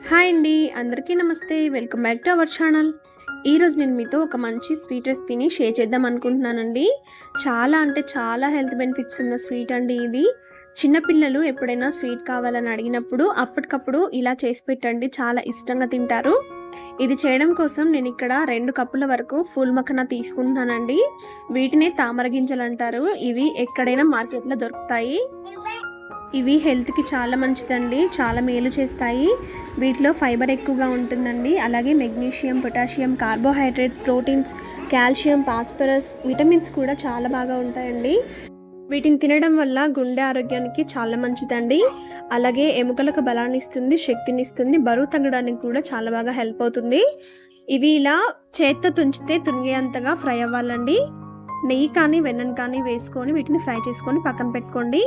Hi అండి. అందరికీ నమస్తే. Welcome back to our channel. ఈరోజు నేను మీతో ఒక మంచి స్వీట్ రెసిపీని షేర్ చేద్దాం అనుకుంటున్నానండి. చాలా అంటే చాలా హెల్త్ బెనిఫిట్స్ ఉన్న స్వీట్ అండి ఇది. చిన్న పిల్లలు ఎప్పుడైనా స్వీట్ కావాలని అడిగినప్పుడు అప్పటికప్పుడు ఇలా చేసి పెట్టండి. చాలా ఇష్టంగా తింటారు. ఇది చేయడం కోసం నేను ఇక్కడ 2 కప్పుల వరకు ఫూల్ మఖానా తీసుకుంటున్నానండి. వీటినే తామర గింజలంటారు. ఇవి ఎక్కడైనా మార్కెట్‌లో దొరుకుతాయి. ఇవి హెల్త్‌కి చాలా మంచిదండి. చాలా మేలు చేస్తాయి. వీటిలో ఫైబర్ ఎక్కువగా ఉంటుందండి. అలాగే magnesium, potassium, carbohydrates, proteins, calcium, phosphorus, vitamins కూడా చాలా బాగా ఉంటాయండి. వీటిని తినడం వల్ల గుండె ఆరోగ్యానికి చాలా మంచిదండి. అలాగే ఎముకలకు బలాన్ని ఇస్తుంది, శక్తినిస్తుంది, బరువు తగ్గడానికి కూడా చాలా బాగా హెల్ప్ అవుతుంది. ఇవి ఇలా చేత్తో తుంచితే తునిగేంతగా ఫ్రై అవ్వాలండి. నెయ్యి కానీ వెన్నను కానీ వేసుకొని వీటిని ఫ్రై చేసుకొని పక్కన పెట్టుకోండి.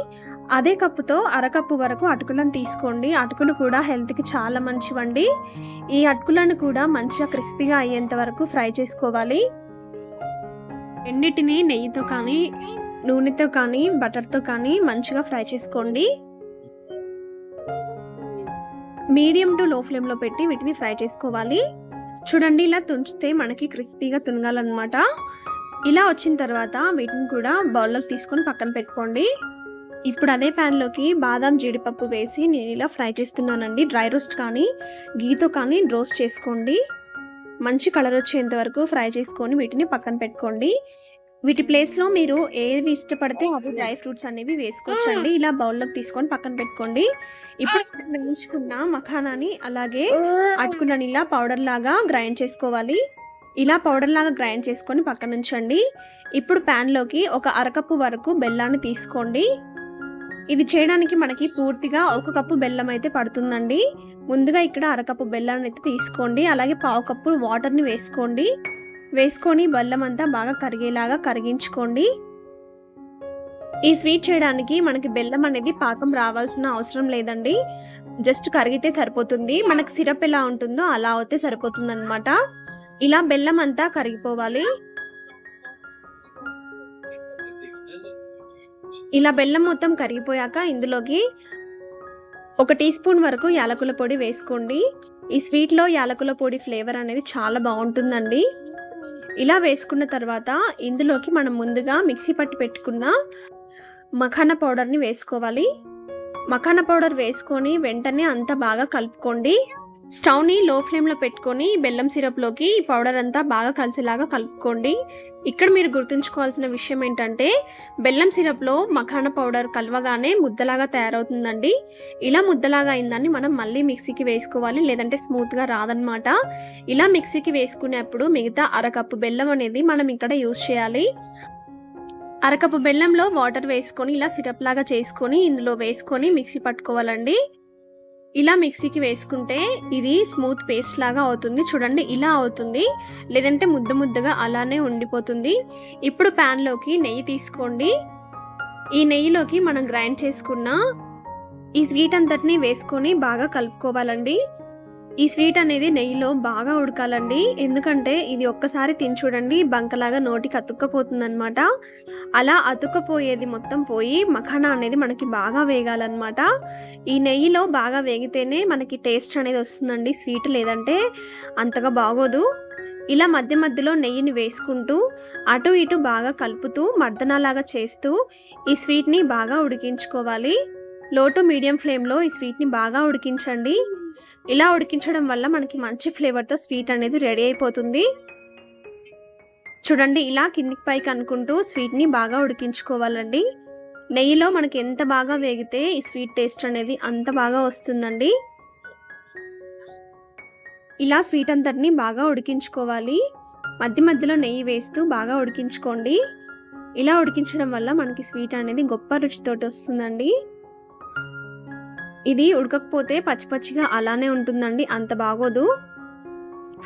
అదే కప్పుతో అరకప్పు వరకు అటుకులను తీసుకోండి. అటుకులు కూడా హెల్త్‌కి చాలా మంచివండి. ఈ అటుకులను కూడా మంచిగా క్రిస్పీగా అయ్యేంత వరకు ఫ్రై చేసుకోవాలి. రెండిటిని నెయ్యితో కానీ, నూనెతో కానీ, బటర్‌తో కానీ మంచిగా ఫ్రై చేసుకోండి. మీడియం టు లో ఫ్లేమ్‌లో పెట్టి వీటిని ఫ్రై చేసుకోవాలి. చూడండి, ఇలా తుంచితే మనకి క్రిస్పీగా తునగాలన్నమాట. ఇలా వచ్చిన తర్వాత వీటిని కూడా బౌల్లోకి తీసుకొని పక్కన పెట్టుకోండి. ఇప్పుడు అదే ప్యాన్లోకి బాదం, జీడిపప్పు వేసి నేను ఇలా ఫ్రై చేస్తున్నానండి. డ్రై రోస్ట్ కానీ గీతో కానీ రోస్ట్ చేసుకోండి. మంచి కలర్ వచ్చేంత వరకు ఫ్రై చేసుకొని వీటిని పక్కన పెట్టుకోండి. వీటి ప్లేస్లో మీరు ఏవి ఇష్టపడితే అవి డ్రై ఫ్రూట్స్ అనేవి వేసుకోవచ్చండి. ఇలా బౌల్లోకి తీసుకొని పక్కన పెట్టుకోండి. ఇప్పుడు వేయించుకున్న మఖానాని అలాగే అటుకులని ఇలా పౌడర్ లాగా గ్రైండ్ చేసుకోవాలి. ఇలా పౌడర్ లాగా గ్రైండ్ చేసుకొని పక్కన ఉంచండి. ఇప్పుడు ప్యాన్లోకి ఒక అరకప్పు వరకు బెల్లాన్ని తీసుకోండి. ఇది చేయడానికి మనకి పూర్తిగా 1 కప్పు బెల్లం అయితే పడుతుందండి. ముందుగా ఇక్కడ అరకప్పు బెల్లాన్ని అయితే తీసుకోండి. అలాగే పావు కప్పు వాటర్ని వేసుకోండి. వేసుకొని బెల్లం అంతా బాగా కరిగేలాగా కరిగించుకోండి. ఈ స్వీట్ చేయడానికి మనకి బెల్లం అనేది పాకం రావాల్సిన అవసరం లేదండి. జస్ట్ కరిగితే సరిపోతుంది. మనకి సిరప్ ఎలా ఉంటుందో అలా అయితే సరిపోతుందన్నమాట. ఇలా బెల్లం అంతా కరిగిపోవాలి. ఇలా బెల్లం మొత్తం కరిగిపోయాక ఇందులోకి 1 టీ స్పూన్ వరకు యాలకుల పొడి వేసుకోండి. ఈ స్వీట్లో యాలకుల పొడి ఫ్లేవర్ అనేది చాలా బాగుంటుందండి. ఇలా వేసుకున్న తర్వాత ఇందులోకి మనం ముందుగా మిక్సీ పట్టి పెట్టుకున్న మఖానా పౌడర్ని వేసుకోవాలి. మఖానా పౌడర్ వేసుకొని వెంటనే అంతా బాగా కలుపుకోండి. స్టవ్ని లో ఫ్లేమ్లో పెట్టుకొని బెల్లం సిరప్లోకి ఈ పౌడర్ అంతా బాగా కలిసేలాగా కలుపుకోండి. ఇక్కడ మీరు గుర్తుంచుకోవాల్సిన విషయం ఏంటంటే బెల్లం సిరప్లో మఖానా పౌడర్ కలవగానే ముద్దలాగా తయారవుతుందండి. ఇలా ముద్దలాగా అయిందాన్ని మనం మళ్ళీ మిక్సీకి వేసుకోవాలి, లేదంటే స్మూత్గా రాదనమాట. ఇలా మిక్సీకి వేసుకునేప్పుడు మిగతా అరకప్పు బెల్లం అనేది మనం ఇక్కడ యూజ్ చేయాలి. అరకప్పు బెల్లంలో వాటర్ వేసుకొని ఇలా సిరప్ లాగా చేసుకొని ఇందులో వేసుకొని మిక్సీ పట్టుకోవాలండి. ఇలా మిక్సీకి వేసుకుంటే ఇది స్మూత్ పేస్ట్ లాగా అవుతుంది. చూడండి, ఇలా అవుతుంది. లేదంటే ముద్దగా అలానే ఉండిపోతుంది. ఇప్పుడు ప్యాన్లోకి నెయ్యి తీసుకోండి. ఈ నెయ్యిలోకి మనం గ్రైండ్ చేసుకున్న ఈ స్వీట్ అంతటిని వేసుకొని బాగా కలుపుకోవాలండి. ఈ స్వీట్ అనేది నెయ్యిలో బాగా ఉడకాలండి. ఎందుకంటే ఇది ఒక్కసారి తిని చూడండి, బంకలాగా నోటికి అతుక్కపోతుందన్నమాట. అలా అతుక్కపోయేది మొత్తం పోయి మఖానా అనేది మనకి బాగా వేగాలన్నమాట. ఈ నెయ్యిలో బాగా వేగితేనే మనకి టేస్ట్ అనేది వస్తుందండి స్వీట్, లేదంటే అంతగా బాగోదు. ఇలా మధ్య మధ్యలో నెయ్యిని వేసుకుంటూ అటు ఇటు బాగా కలుపుతూ మర్దనాలాగా చేస్తూ ఈ స్వీట్ని బాగా ఉడికించుకోవాలి. లో టు మీడియం ఫ్లేమ్లో ఈ స్వీట్ని బాగా ఉడికించండి. ఇలా ఉడికించడం వల్ల మనకి మంచి ఫ్లేవర్తో స్వీట్ అనేది రెడీ అయిపోతుంది. చూడండి, ఇలా కిందికి పైకి అనుకుంటూ స్వీట్ని బాగా ఉడికించుకోవాలండి. నెయ్యిలో మనకి ఎంత బాగా వేగితే ఈ స్వీట్ టేస్ట్ అనేది అంత బాగా వస్తుందండి. ఇలా స్వీట్ అంతటిని బాగా ఉడికించుకోవాలి. మధ్య మధ్యలో నెయ్యి వేస్తూ బాగా ఉడికించుకోండి. ఇలా ఉడికించడం వల్ల మనకి స్వీట్ అనేది గొప్ప రుచితోటి వస్తుందండి. ఇది ఉడకకపోతే పచ్చి పచ్చిగా అలానే ఉంటుందండి, అంత బాగోదు.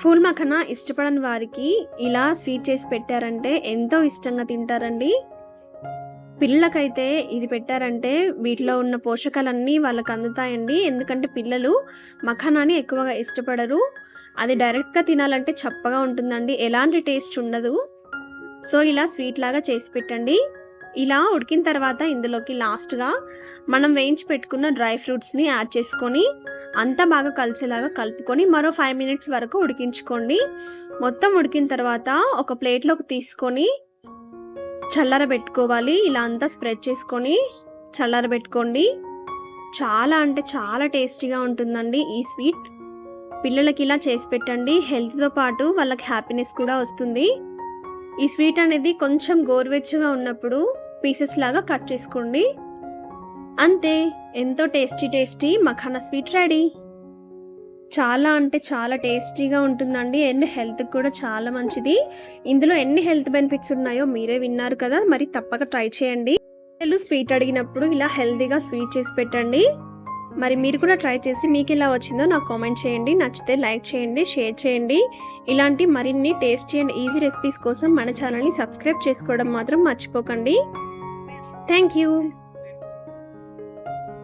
ఫూల్ మఖానా ఇష్టపడని వారికి ఇలా స్వీట్ చేసి పెట్టారంటే ఎంతో ఇష్టంగా తింటారండి. పిల్లలకైతే ఇది పెట్టారంటే వీటిలో ఉన్న పోషకాలన్నీ వాళ్ళకి అందుతాయండి. ఎందుకంటే పిల్లలు మఖానాని ఎక్కువగా ఇష్టపడరు. అది డైరెక్ట్గా తినాలంటే చప్పగా ఉంటుందండి, ఎలాంటి టేస్ట్ ఉండదు. సో ఇలా స్వీట్ లాగా చేసి పెట్టండి. ఇలా ఉడికిన తర్వాత ఇందులోకి లాస్ట్గా మనం వేయించి పెట్టుకున్న డ్రై ఫ్రూట్స్ని యాడ్ చేసుకొని అంతా బాగా కలిసేలాగా కలుపుకొని మరో 5 మినిట్స్ వరకు ఉడికించుకోండి. మొత్తం ఉడికిన తర్వాత ఒక ప్లేట్లోకి తీసుకొని చల్లారబెట్టుకోవాలి. ఇలా అంతా స్ప్రెడ్ చేసుకొని చల్లారబెట్టుకోండి. చాలా అంటే చాలా టేస్టీగా ఉంటుందండి ఈ స్వీట్. పిల్లలకి ఇలా చేసి పెట్టండి. హెల్త్తో పాటు వాళ్ళకి హ్యాపీనెస్ కూడా వస్తుంది. ఈ స్వీట్ అనేది కొంచెం గోరువెచ్చగా ఉన్నప్పుడు పీసెస్ లాగా కట్ చేసుకోండి. అంతే, ఎంతో టేస్టీ మఖానా స్వీట్ రెడీ. చాలా అంటే చాలా టేస్టీగా ఉంటుందండి అండ్ హెల్త్కి కూడా చాలా మంచిది. ఇందులో ఎన్ని హెల్త్ బెనిఫిట్స్ ఉన్నాయో మీరే విన్నారు కదా, మరి తప్పక ట్రై చేయండి. పిల్లలు స్వీట్ అడిగినప్పుడు ఇలా హెల్తీగా స్వీట్ చేసి పెట్టండి. మరి మీరు కూడా ట్రై చేసి మీకు ఎలా వచ్చిందో నాకు కామెంట్ చేయండి. నచ్చితే లైక్ చేయండి, షేర్ చేయండి. ఇలాంటి మరిన్ని టేస్టీ అండ్ ఈజీ రెసిపీస్ కోసం మన ఛానల్ని సబ్స్క్రైబ్ చేసుకోవడం మాత్రం మర్చిపోకండి. Thank you.